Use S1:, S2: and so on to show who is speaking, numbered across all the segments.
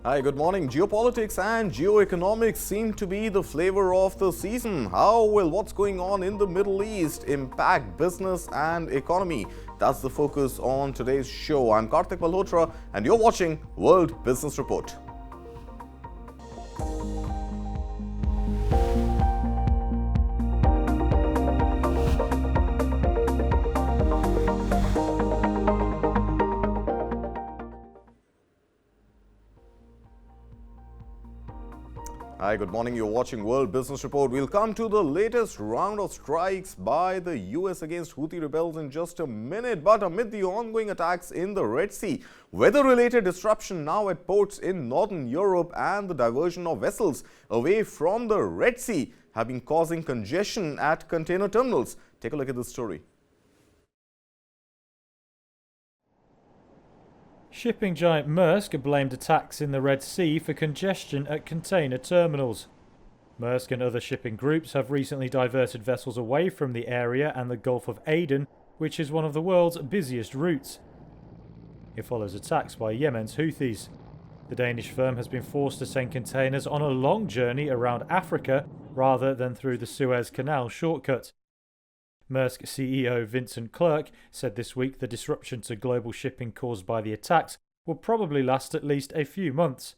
S1: Hi, good morning. Geopolitics and geoeconomics seem to be the flavor of the season. How will what's going on in the Middle East impact business and economy? That's the focus on today's show. I'm Karthik Malhotra and you're watching World Business Report. Hi, good morning. You're watching World Business Report. We'll come to the latest round of strikes by the US against Houthi rebels in just a minute. But amid the ongoing attacks in the Red Sea, weather-related disruption now at ports in northern Europe and the diversion of vessels away from the Red Sea have been causing congestion at container terminals. Take a look at this story.
S2: Shipping giant Maersk blamed attacks in the Red Sea for congestion at container terminals. Maersk and other shipping groups have recently diverted vessels away from the area and the Gulf of Aden, which is one of the world's busiest routes. It follows attacks by Yemen's Houthis. The Danish firm has been forced to send containers on a long journey around Africa rather than through the Suez Canal shortcut. Maersk CEO Vincent Clerc said this week the disruption to global shipping caused by the attacks will probably last at least a few months.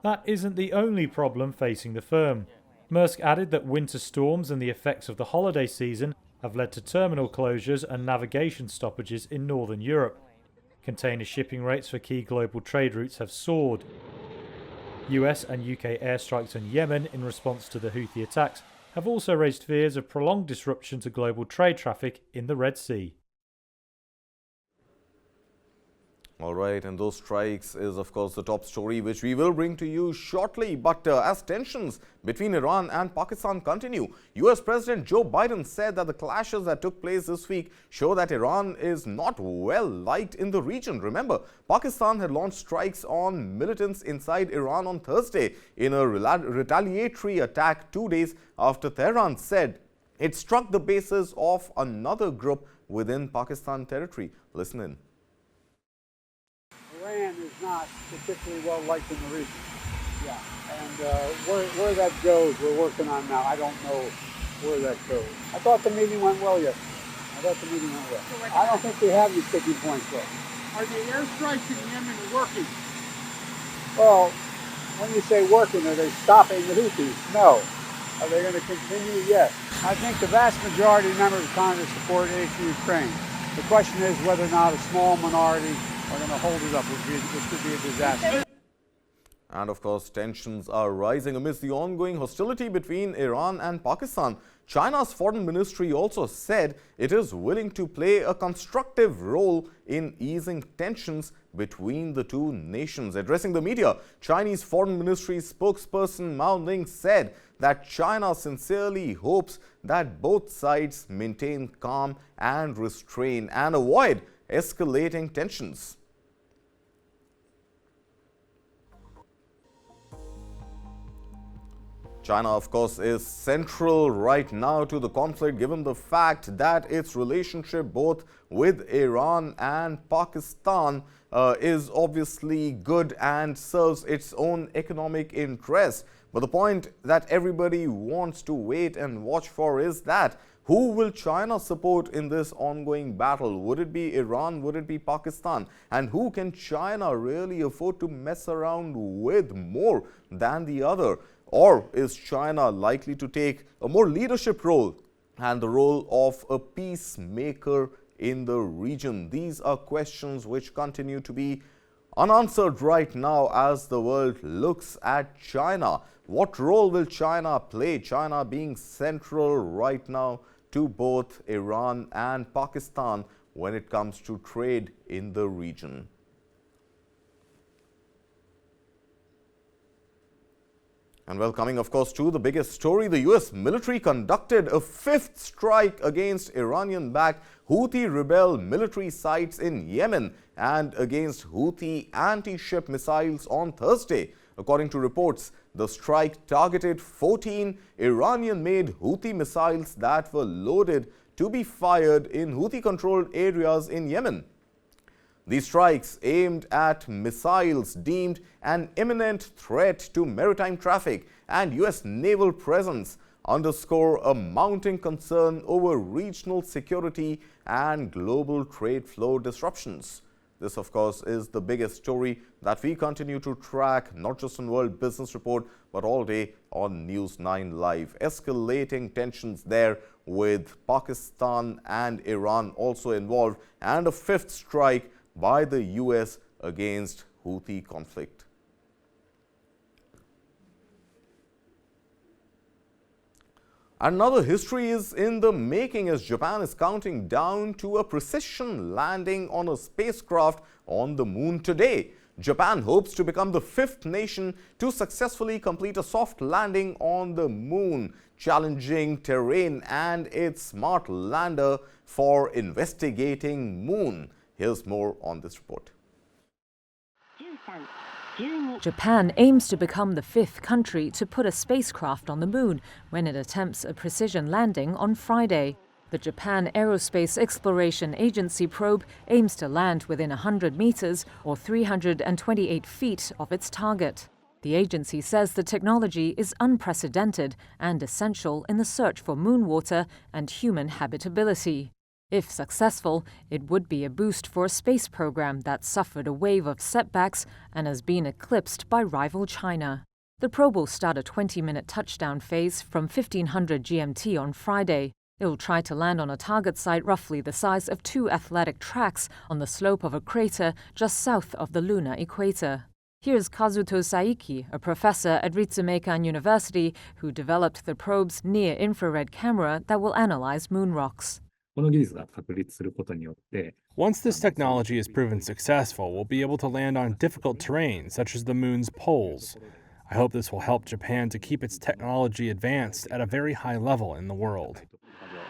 S2: That isn't the only problem facing the firm. Maersk added that winter storms and the effects of the holiday season have led to terminal closures and navigation stoppages in northern Europe. Container shipping rates for key global trade routes have soared. US and UK airstrikes on Yemen in response to the Houthi attacks have also raised fears of prolonged disruption to global trade traffic in the Red Sea.
S1: All right, and those strikes is, of course, the top story, which we will bring to you shortly. But as tensions between Iran and Pakistan continue, US President Joe Biden said that the clashes that took place this week show that Iran is not well liked in the region. Remember, Pakistan had launched strikes on militants inside Iran on Thursday in a retaliatory attack 2 days after Tehran said it struck the bases of another group within Pakistan territory. Listen in.
S3: Iran is not particularly well liked in the region. Yeah, and where that goes, we're working on now. I don't know where that goes. I thought the meeting went well yesterday. I don't think we have any sticking points though.
S4: Are the airstrikes in Yemen working?
S3: Well, when you say working, are they stopping the Houthis? No. Are they going to continue? Yes. I think the vast majority of members of Congress support aid to Ukraine. The question is whether or not a small minority are going to hold it up, which could be a disaster.
S1: And of course, tensions are rising amidst the ongoing hostility between Iran and Pakistan. China's foreign ministry also said it is willing to play a constructive role in easing tensions between the two nations. Addressing the media, Chinese foreign ministry spokesperson Mao Ning said that China sincerely hopes that both sides maintain calm and restraint and avoid escalating tensions. China, of course, is central right now to the conflict, given the fact that its relationship both with Iran and Pakistan is obviously good and serves its own economic interests. But the point that everybody wants to wait and watch for is that who will China support in this ongoing battle? Would it be Iran? Would it be Pakistan? And who can China really afford to mess around with more than the other? Or is China likely to take a more leadership role and the role of a peacemaker in the region? These are questions which continue to be unanswered right now as the world looks at China. What role will China play? China being central right now to both Iran and Pakistan when it comes to trade in the region. And well, coming of course to the biggest story, the US military conducted a fifth strike against Iranian-backed Houthi rebel military sites in Yemen and against Houthi anti-ship missiles on Thursday. According to reports, the strike targeted 14 Iranian-made Houthi missiles that were loaded to be fired in Houthi-controlled areas in Yemen. These strikes, aimed at missiles deemed an imminent threat to maritime traffic and U.S. naval presence, underscore a mounting concern over regional security and global trade flow disruptions. This, of course, is the biggest story that we continue to track, not just on World Business Report, but all day on News 9 Live. Escalating tensions there, with Pakistan and Iran also involved, and a fifth strike by the U.S. against Houthi conflict. Another history is in the making as Japan is counting down to a precision landing on a spacecraft on the moon today. Japan hopes to become the fifth nation to successfully complete a soft landing on the moon, challenging terrain and its smart lander for investigating moon. Here's more on this report.
S5: Japan aims to become the fifth country to put a spacecraft on the moon when it attempts a precision landing on Friday. The Japan Aerospace Exploration Agency probe aims to land within 100 meters or 328 feet of its target. The agency says the technology is unprecedented and essential in the search for moon water and human habitability. If successful, it would be a boost for a space program that suffered a wave of setbacks and has been eclipsed by rival China. The probe will start a 20-minute touchdown phase from 1500 GMT on Friday. It will try to land on a target site roughly the size of 2 athletic tracks on the slope of a crater just south of the lunar equator. Here's Kazuto Saiki, a professor at Ritsumeikan University who developed the probe's near-infrared camera that will analyze moon rocks.
S6: Once this technology is proven successful, we'll be able to land on difficult terrain, such as the moon's poles. I hope this will help Japan to keep its technology advanced at a very high level in the world.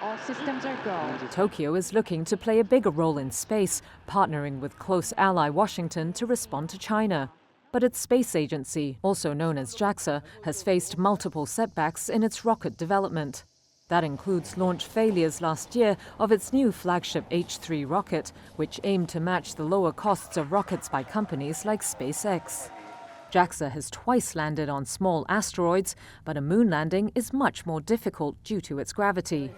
S7: All systems are go.
S5: Tokyo is looking to play a bigger role in space, partnering with close ally Washington to respond to China. But its space agency, also known as JAXA, has faced multiple setbacks in its rocket development. That includes launch failures last year of its new flagship H-3 rocket, which aimed to match the lower costs of rockets by companies like SpaceX. JAXA has twice landed on small asteroids, but a moon landing is much more difficult due to its gravity.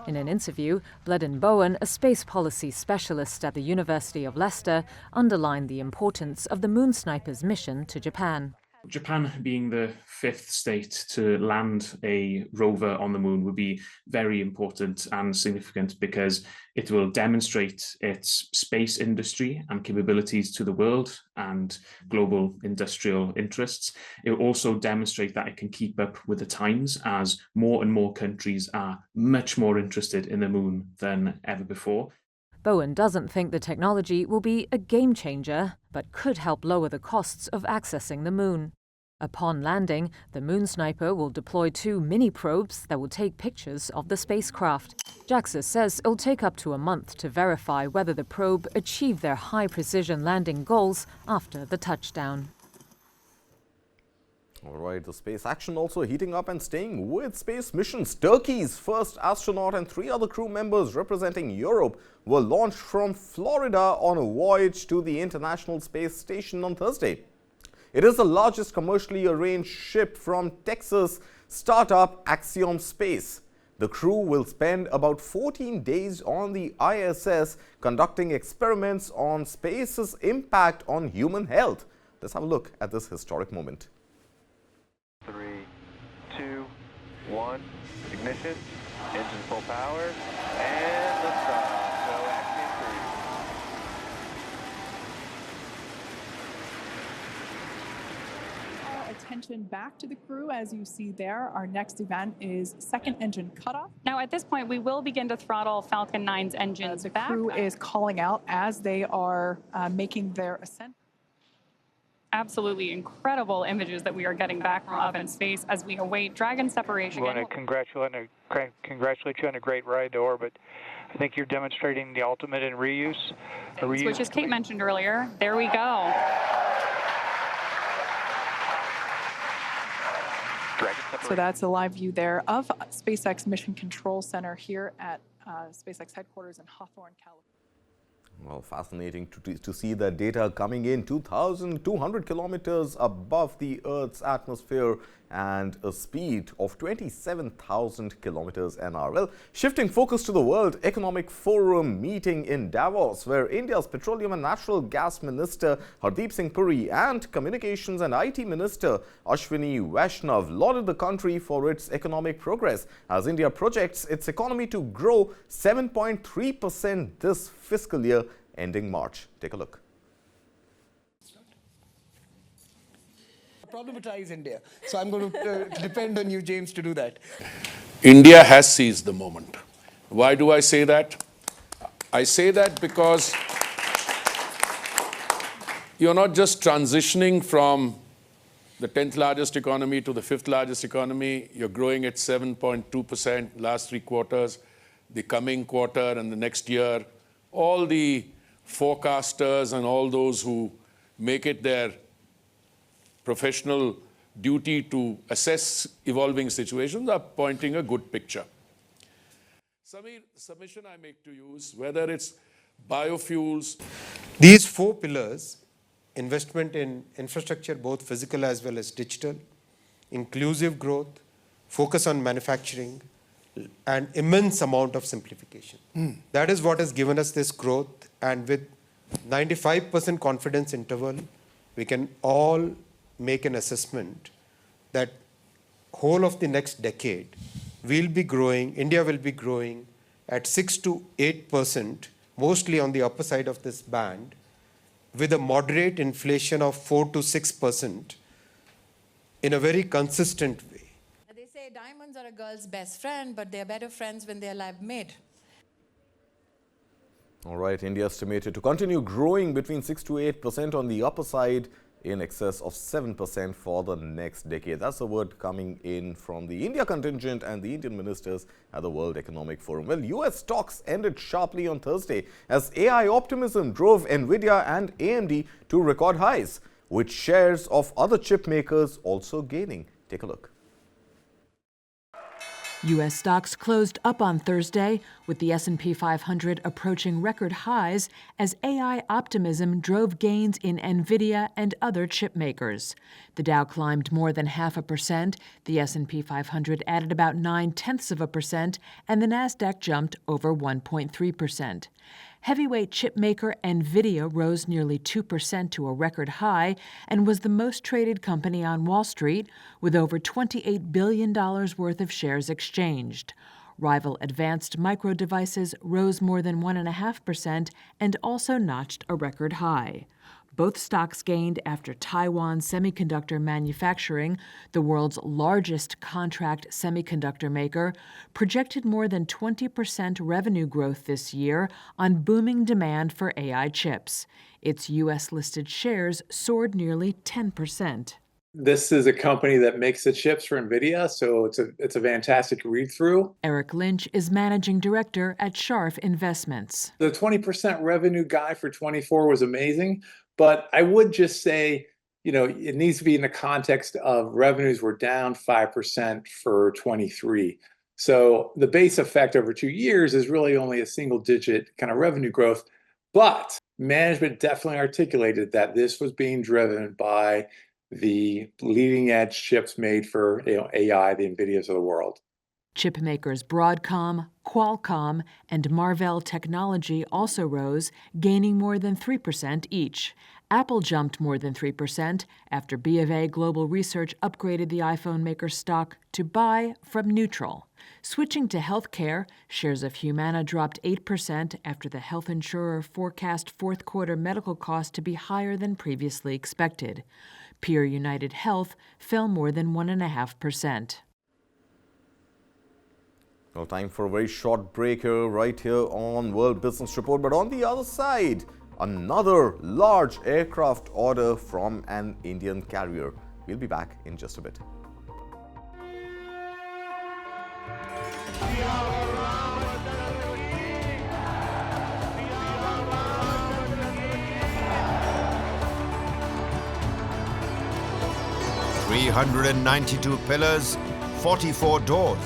S5: In an interview, Bledin Bowen, a space policy specialist at the University of Leicester, underlined the importance of the Moon Sniper's mission to Japan.
S8: Japan being the fifth state to land a rover on the moon would be very important and significant because it will demonstrate its space industry and capabilities to the world and global industrial interests. It will also demonstrate that it can keep up with the times as more and more countries are much more interested in the moon than ever before.
S5: Bowen doesn't think the technology will be a game changer, but could help lower the costs of accessing the moon. Upon landing, the Moon Sniper will deploy 2 mini-probes that will take pictures of the spacecraft. JAXA says it'll take up to a month to verify whether the probe achieved their high-precision landing goals after the touchdown.
S1: All right, the space action also heating up and staying with space missions. Turkey's first astronaut and 3 other crew members representing Europe were launched from Florida on a voyage to the International Space Station on Thursday. It is the largest commercially arranged ship from Texas startup Axiom Space. The crew will spend about 14 days on the ISS conducting experiments on space's impact on human health. Let's have a look at this historic moment.
S9: 3, 2, 1, ignition, engine full power, and liftoff. Go Axiom 3.
S10: Attention back to the crew. As you see there, our next event is second engine cutoff.
S11: Now at this point we will begin to throttle Falcon 9's engines back.
S10: The crew is calling out as they are making their ascent.
S11: Absolutely incredible images that we are getting back from up in space as we await Dragon separation.
S12: I want to congratulate you on a great ride to orbit. I think you're demonstrating the ultimate in reuse.
S11: Which, as Kate mentioned earlier, there we go.
S10: So that's a live view there of SpaceX Mission Control Center here at SpaceX headquarters in Hawthorne, California.
S1: Well, fascinating to see that data coming in 2,200 kilometers above the Earth's atmosphere and a speed of 27,000 kilometers an hour. Well, shifting focus to the World Economic Forum meeting in Davos, where India's Petroleum and Natural Gas Minister Hardeep Singh Puri and Communications and IT Minister Ashwini Vaishnav lauded the country for its economic progress as India projects its economy to grow 7.3% this fiscal year ending March. Take a look.
S13: Problematize India. So I'm going to depend on you, James, to do that.
S14: India has seized the moment. Why do I say that? I say that because you're not just transitioning from the 10th largest economy to the 5th largest economy. You're growing at 7.2% last 3 quarters, the coming quarter and the next year. All the forecasters and all those who make it their professional duty to assess evolving situations are pointing a good picture. Samir, submission I make to you is whether it's biofuels.
S13: These 4 pillars, investment in infrastructure, both physical as well as digital, inclusive growth, focus on manufacturing, and immense amount of simplification. That is what has given us this growth, and with 95% confidence interval, we can all make an assessment that whole of the next decade will be growing, India will be growing at 6 to 8%, mostly on the upper side of this band, with a moderate inflation of 4 to 6% in a very consistent way.
S15: They say diamonds are a girl's best friend, but they're better friends when they're lab-made.
S1: All right, India estimated to continue growing between 6 to 8% on the upper side, in excess of 7% for the next decade. That's the word coming in from the India contingent and the Indian ministers at the World Economic Forum. Well, US stocks ended sharply on Thursday as AI optimism drove Nvidia and AMD to record highs, with shares of other chip makers also gaining. Take a look.
S5: U.S. stocks closed up on Thursday, with the S&P 500 approaching record highs as AI optimism drove gains in Nvidia and other chip makers. The Dow climbed more than 0.5%, the S&P 500 added about 0.9%, and the Nasdaq jumped over 1.3%. Heavyweight chip maker Nvidia rose nearly 2% to a record high and was the most traded company on Wall Street, with over $28 billion worth of shares exchanged. Rival Advanced Micro Devices rose more than 1.5% and also notched a record high. Both stocks gained after Taiwan Semiconductor Manufacturing, the world's largest contract semiconductor maker, projected more than 20% revenue growth this year on booming demand for AI chips. Its U.S.-listed shares soared nearly 10%.
S16: This is a company that makes the chips for Nvidia, so it's a fantastic read-through.
S5: Eric Lynch is managing director at Scharf Investments.
S16: The 20% revenue guide for 24 was amazing, but I would just say, it needs to be in the context of revenues were down 5% for 23. So the base effect over 2 years is really only a single-digit kind of revenue growth, but management definitely articulated that this was being driven by the leading edge chips made for AI, the Nvidias of the world.
S5: Chip makers Broadcom, Qualcomm, and Marvell Technology also rose, gaining more than 3% each. Apple jumped more than 3% after BofA Global Research upgraded the iPhone maker's stock to buy from neutral. Switching to healthcare, shares of Humana dropped 8% after the health insurer forecast fourth quarter medical costs to be higher than previously expected. Peer United Health fell more than 1.5%.
S1: Well, time for a very short break here, right here on World Business Report. But on the other side, another large aircraft order from an Indian carrier. We'll be back in just a bit.
S17: $392 pillars, 44 doors.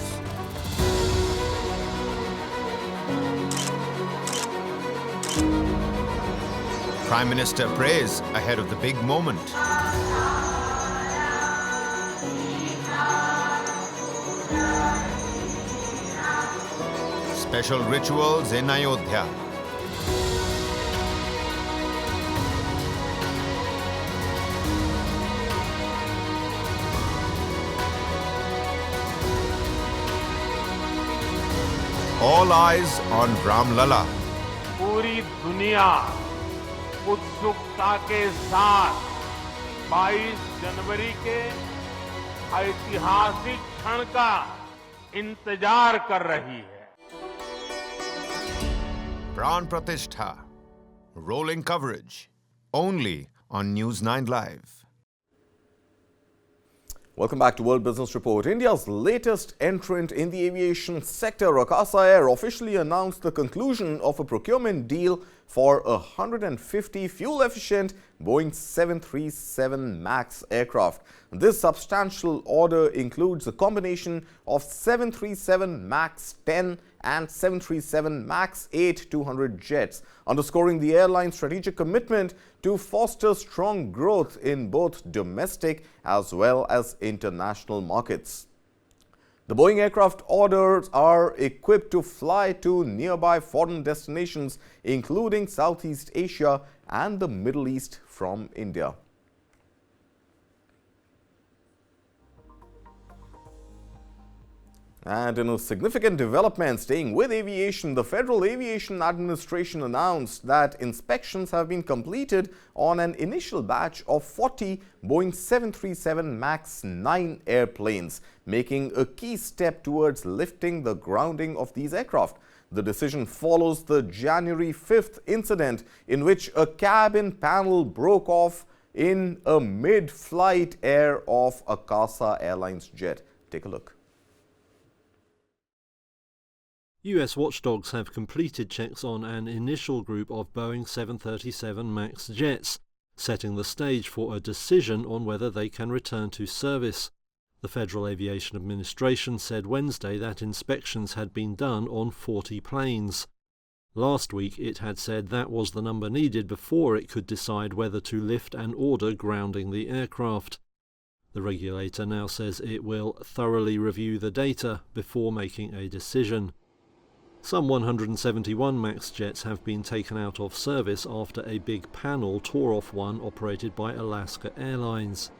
S17: Prime Minister prays ahead of the big moment. Special rituals in Ayodhya. All eyes on Ram Lala.
S18: पूरी दुनिया उत्सुकता के साथ 22 जनवरी के ऐतिहासिक क्षण का इंतजार कर रही है.
S17: Pran Pratishtha. Rolling coverage. Only on News 9 Live.
S1: Welcome back to World Business Report. India's latest entrant in the aviation sector, Aasa Air, officially announced the conclusion of a procurement deal for 150 fuel-efficient Boeing 737 MAX aircraft. This substantial order includes a combination of 737 MAX 10 and 737 MAX 8 200 jets, underscoring the airline's strategic commitment to foster strong growth in both domestic as well as international markets. The Boeing aircraft orders are equipped to fly to nearby foreign destinations, including Southeast Asia and the Middle East from India. And in a significant development, staying with aviation, the Federal Aviation Administration announced that inspections have been completed on an initial batch of 40 Boeing 737 MAX 9 airplanes, making a key step towards lifting the grounding of these aircraft. The decision follows the January 5th incident in which a cabin panel broke off in a mid-flight air of Aasa Airlines jet. Take a look.
S19: US watchdogs have completed checks on an initial group of Boeing 737 MAX jets, setting the stage for a decision on whether they can return to service. The Federal Aviation Administration said Wednesday that inspections had been done on 40 planes. Last week it had said that was the number needed before it could decide whether to lift an order grounding the aircraft. The regulator now says it will thoroughly review the data before making a decision. Some 171 MAX jets have been taken out of service after a big panel tore off one operated by Alaska Airlines.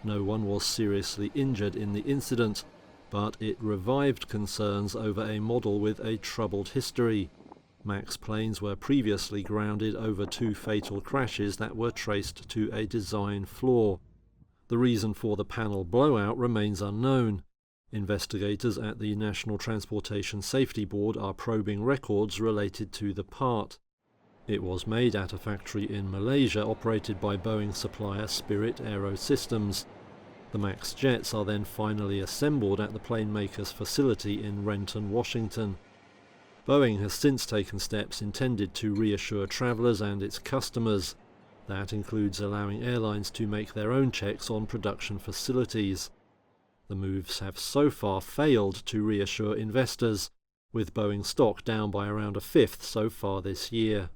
S19: No one was seriously injured in the incident, but it revived concerns over a model with a troubled history. MAX planes were previously grounded over 2 fatal crashes that were traced to a design flaw. The reason for the panel blowout remains unknown. Investigators at the National Transportation Safety Board are probing records related to the part. It was made at a factory in Malaysia operated by Boeing supplier Spirit Aerosystems. The MAX jets are then finally assembled at the plane maker's facility in Renton, Washington. Boeing has since taken steps intended to reassure travellers and its customers. That includes allowing airlines to make their own checks on production facilities. The moves have so far failed to reassure investors, with Boeing stock down by around 1/5 so far this year.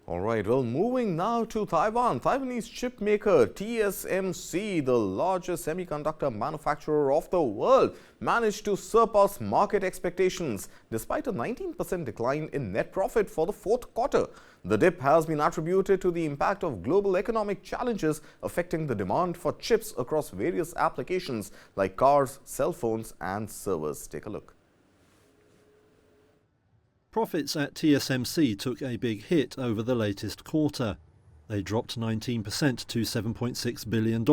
S1: All right, well, moving now to Taiwan. Taiwanese chip maker TSMC, the largest semiconductor manufacturer of the world, managed to surpass market expectations despite a 19% decline in net profit for the fourth quarter. The dip has been attributed to the impact of global economic challenges affecting the demand for chips across various applications like cars, cell phones, and servers. Take a look.
S19: Profits at TSMC took a big hit over the latest quarter. They dropped 19% to $7.6 billion,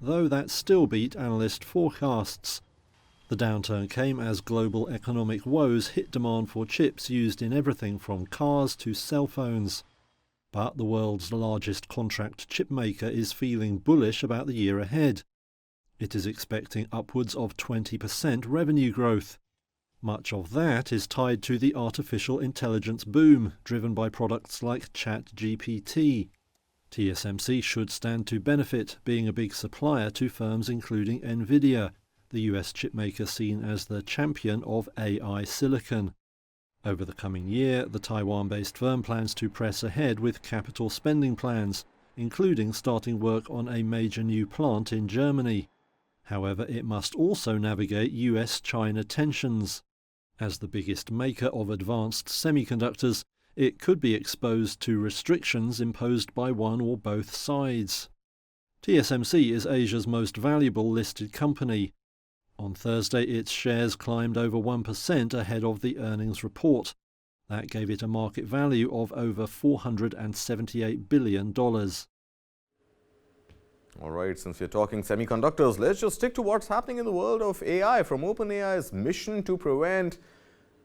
S19: though that still beat analyst forecasts. The downturn came as global economic woes hit demand for chips used in everything from cars to cell phones. But the world's largest contract chip maker is feeling bullish about the year ahead. It is expecting upwards of 20% revenue growth. Much of that is tied to the artificial intelligence boom, driven by products like ChatGPT. TSMC should stand to benefit, being a big supplier to firms including Nvidia, the US chipmaker seen as the champion of AI silicon. Over the coming year, the Taiwan-based firm plans to press ahead with capital spending plans, including starting work on a major new plant in Germany. However, it must also navigate US-China tensions. As the biggest maker of advanced semiconductors, it could be exposed to restrictions imposed by one or both sides. TSMC is Asia's most valuable listed company. On Thursday, its shares climbed over 1% ahead of the earnings report. That gave it a market value of over $478 billion.
S1: All right, since we're talking semiconductors, let's just stick to what's happening in the world of AI. From OpenAI's mission to prevent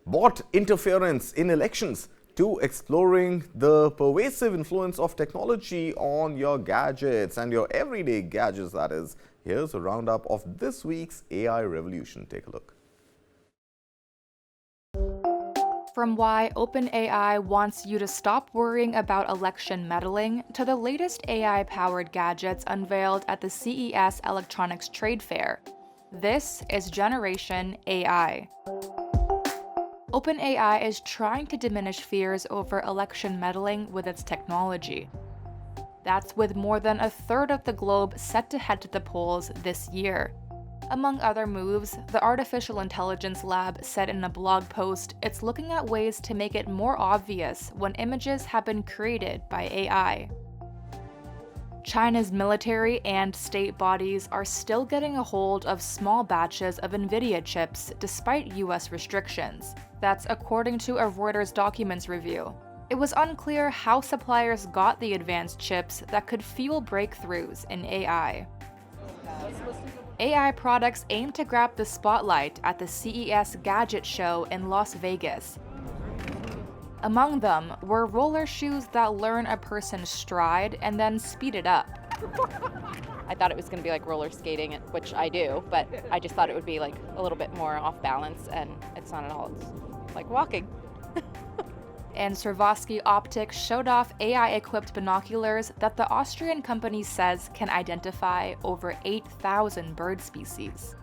S1: bot interference in elections to exploring the pervasive influence of technology on your gadgets and your everyday gadgets, that is. Here's a roundup of this week's AI revolution. Take a look.
S20: From why OpenAI wants you to stop worrying about election meddling to the latest AI-powered gadgets unveiled at the CES Electronics Trade Fair. This is Generation AI. OpenAI is trying to diminish fears over election meddling with its technology. That's with more than a third of the globe set to head to the polls this year. Among other moves, the Artificial Intelligence Lab said in a blog post it's looking at ways to make it more obvious when images have been created by AI. China's military and state bodies are still getting a hold of small batches of Nvidia chips despite US restrictions. That's according to a Reuters documents review. It was unclear how suppliers got the advanced chips that could fuel breakthroughs in AI. AI products aim to grab the spotlight at the CES Gadget Show in Las Vegas. Among them were roller shoes that learn a person's stride and then speed it up.
S21: I thought it was going to be like roller skating, which I do, but I just thought it would be like a little bit more off balance, and it's not at all. It's like walking.
S20: And Swarovski Optics showed off AI-equipped binoculars that the Austrian company says can identify over 8,000 bird species.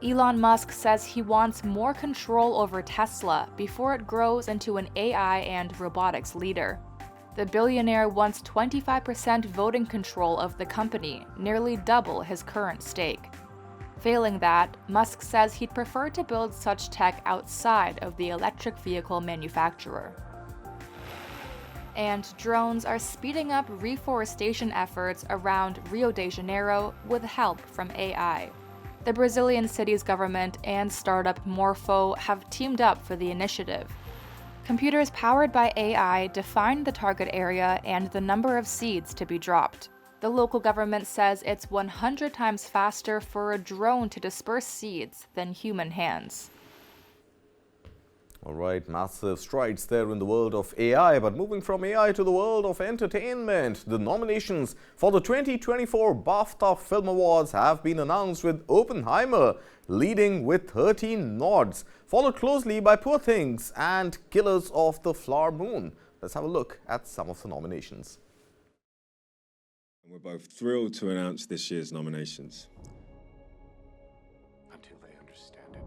S20: Elon Musk says he wants more control over Tesla before it grows into an AI and robotics leader. The billionaire wants 25% voting control of the company, nearly double his current stake. Failing that, Musk says he'd prefer to build such tech outside of the electric vehicle manufacturer. And drones are speeding up reforestation efforts around Rio de Janeiro with help from AI. The Brazilian city's government and startup Morpho have teamed up for the initiative. Computers powered by AI define the target area and the number of seeds to be dropped. The local government says it's 100 times faster for a drone to disperse seeds than human hands.
S1: All right, massive strides there in the world of AI, but moving from AI to the world of entertainment, the nominations for the 2024 BAFTA Film Awards have been announced, with Oppenheimer leading with 13 nods, followed closely by Poor Things and Killers of the Flower Moon. Let's have a look at some of the nominations.
S22: We're both thrilled to announce this year's nominations.
S23: Until they understand it.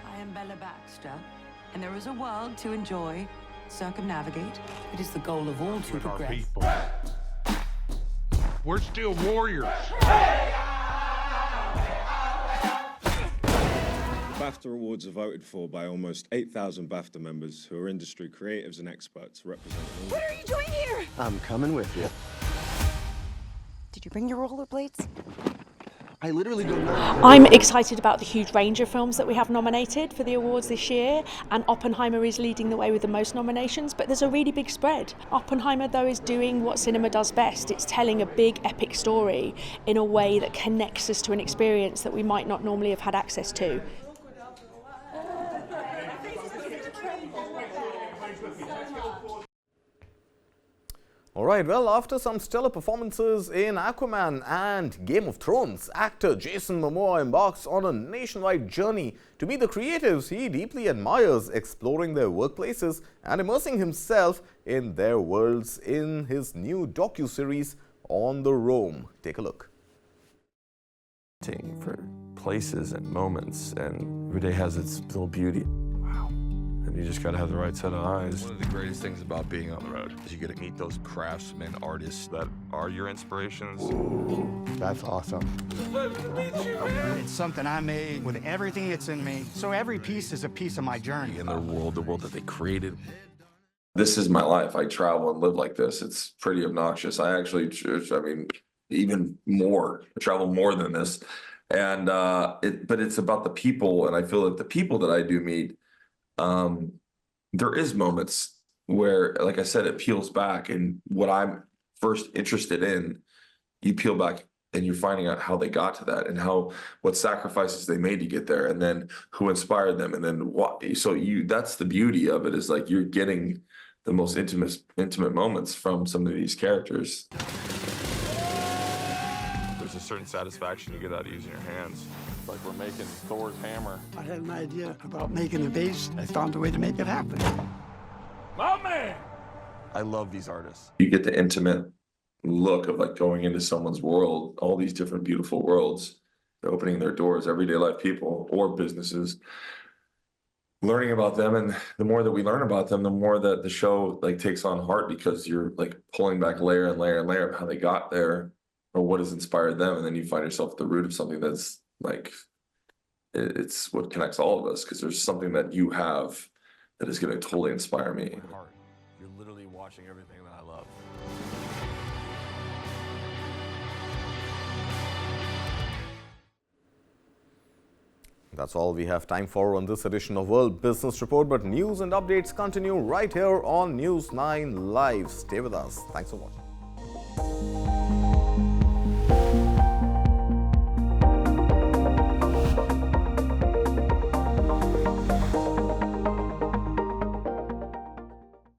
S24: I am Bella Baxter, and there is a world to enjoy, circumnavigate. It is the goal of all to progress.
S18: We're still warriors.
S22: BAFTA Awards are voted for by almost 8,000 BAFTA members who are industry creatives and experts representing all.
S24: What are you doing here?
S23: I'm coming with you.
S24: Did you bring your rollerblades?
S23: I literally don't know.
S25: I'm excited about the huge range of films that we have nominated for the awards this year, and Oppenheimer is leading the way with the most nominations, but there's a really big spread. Oppenheimer, though, is doing what cinema does best. It's telling a big epic story in a way that connects us to an experience that we might not normally have had access to.
S1: All right, well, after some stellar performances in Aquaman and Game of Thrones, actor Jason Momoa embarks on a nationwide journey to meet the creatives he deeply admires, exploring their workplaces and immersing himself in their worlds in his new docuseries On the Roam. Take a look.
S23: For
S2: places and moments, and every day has its little beauty. Wow. And you just gotta have the right set of eyes.
S3: One of the greatest things about being on the road is you get to meet those craftsmen, artists that are your inspirations.
S4: That's awesome. It's something I made with everything that's in me, so every piece is a piece of my journey.
S3: In their world, the world that they created.
S6: This is my life. I travel and live like this. It's pretty obnoxious. I mean, even more. I travel more than this. And but it's about the people, and I feel that the people that I do meet, there is moments where, like I said, it peels back, and what I'm first interested in, you peel back and you're finding out how they got to that, and what sacrifices they made to get there, and then who inspired them, and then what. So that's the beauty of it, is like you're getting the most intimate moments from some of these characters.
S3: There's a certain satisfaction you get out of using your hands. It's like we're making Thor's hammer.
S4: I had an idea about making a base. I found a way to make it happen.
S3: My man! I love these artists.
S6: You get the intimate look of like going into someone's world, all these different beautiful worlds. They're opening their doors, everyday life people or businesses. Learning about them, and the more that we learn about them, the more that the show like takes on heart, because you're like pulling back layer and layer and layer of how they got there or what has inspired them, and then you find yourself at the root of something that's like it's what connects all of us, because there's something that you have that is going to totally inspire me.
S3: You're literally watching everything that I love.
S1: That's all we have time for on this edition of World Business Report, but news and updates continue right here on News 9 Live. Stay with us. Thanks for watching.